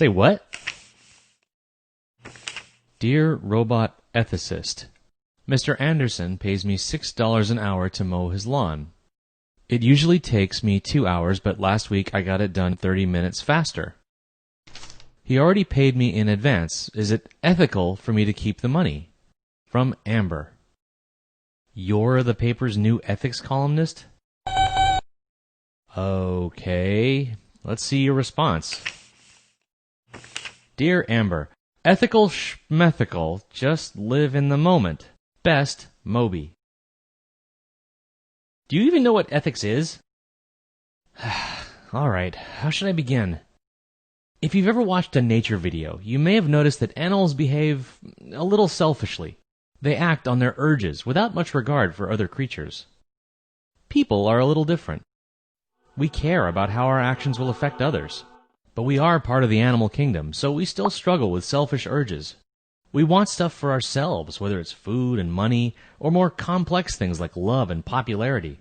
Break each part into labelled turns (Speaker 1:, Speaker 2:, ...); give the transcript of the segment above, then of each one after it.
Speaker 1: Say what? Dear Robot Ethicist, Mr. Anderson pays me $6 an hour to mow his lawn. It usually takes me 2 hours, but last week I got it done 30 minutes faster. He already paid me in advance. Is it ethical for me to keep the money? From Amber. You're the paper's new ethics columnist? Okay, let's see your response. Dear Amber, ethical schmethical, just live in the moment. Best, Moby. Do you even know what ethics is? Alright, how should I begin? If you've ever watched a nature video, you may have noticed that animals behave a little selfishly. They act on their urges without much regard for other creatures. People are a little different. We care about how our actions will affect others. But we are part of the animal kingdom, so we still struggle with selfish urges. We want stuff for ourselves, whether it's food and money, or more complex things like love and popularity.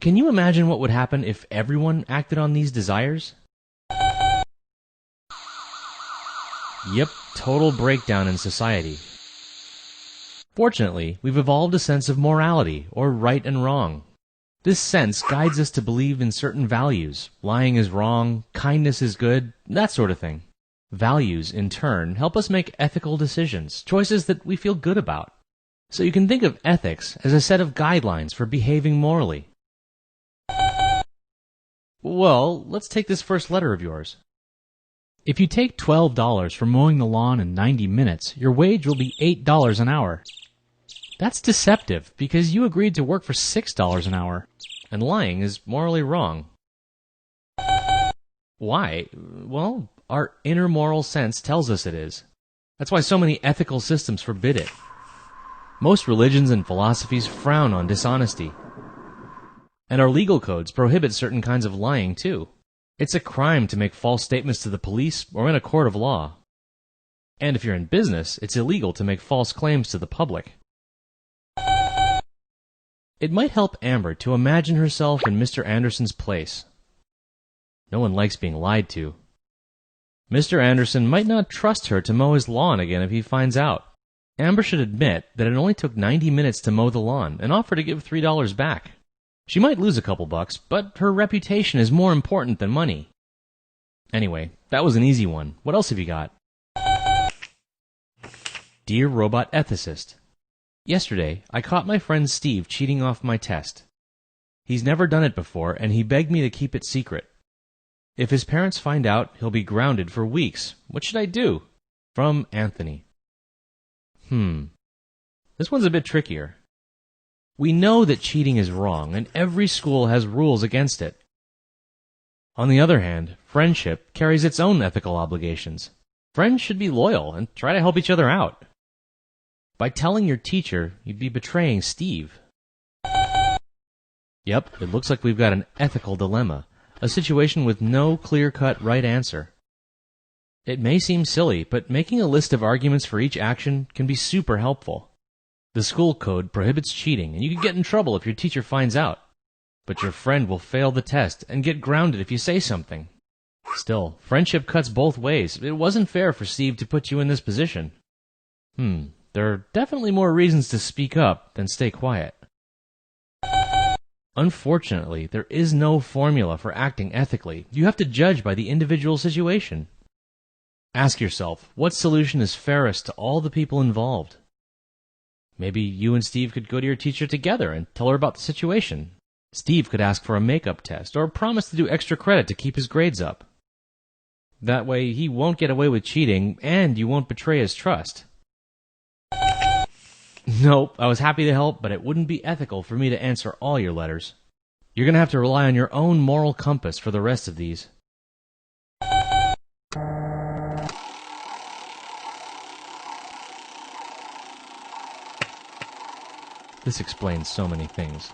Speaker 1: Can you imagine what would happen if everyone acted on these desires? Yep, total breakdown in society. Fortunately, we've evolved a sense of morality, or right and wrong. This sense guides us to believe in certain values. Lying is wrong, kindness is good, that sort of thing. Values, in turn, help us make ethical decisions, choices that we feel good about. So you can think of ethics as a set of guidelines for behaving morally. Well, let's take this first letter of yours. If you take $12 for mowing the lawn in 90 minutes, your wage will be $8 an hour. That's deceptive, because you agreed to work for $6 an hour, and lying is morally wrong. Why? Well, our inner moral sense tells us it is. That's why so many ethical systems forbid it. Most religions and philosophies frown on dishonesty. And our legal codes prohibit certain kinds of lying, too. It's a crime to make false statements to the police or in a court of law. And if you're in business, it's illegal to make false claims to the public. It might help Amber to imagine herself in Mr. Anderson's place. No one likes being lied to. Mr. Anderson might not trust her to mow his lawn again if he finds out. Amber should admit that it only took 90 minutes to mow the lawn and offer to give $3 back. She might lose a couple bucks, but her reputation is more important than money. Anyway, that was an easy one. What else have you got? Dear Robot Ethicist, yesterday, I caught my friend Steve cheating off my test. He's never done it before, and he begged me to keep it secret. If his parents find out, he'll be grounded for weeks. What should I do? From Anthony. This one's a bit trickier. We know that cheating is wrong, and every school has rules against it. On the other hand, friendship carries its own ethical obligations. Friends should be loyal and try to help each other out. By telling your teacher, you'd be betraying Steve. Yep, it looks like we've got an ethical dilemma, a situation with no clear-cut right answer. It may seem silly, but making a list of arguments for each action can be super helpful. The school code prohibits cheating, and you can get in trouble if your teacher finds out. But your friend will fail the test and get grounded if you say something. Still, friendship cuts both ways. It wasn't fair for Steve to put you in this position. There are definitely more reasons to speak up than stay quiet. Unfortunately, there is no formula for acting ethically. You have to judge by the individual situation. Ask yourself, what solution is fairest to all the people involved? Maybe you and Steve could go to your teacher together and tell her about the situation. Steve could ask for a makeup test or promise to do extra credit to keep his grades up. That way, he won't get away with cheating, and you won't betray his trust. Nope, I was happy to help, but it wouldn't be ethical for me to answer all your letters. You're going to have to rely on your own moral compass for the rest of these. This explains so many things.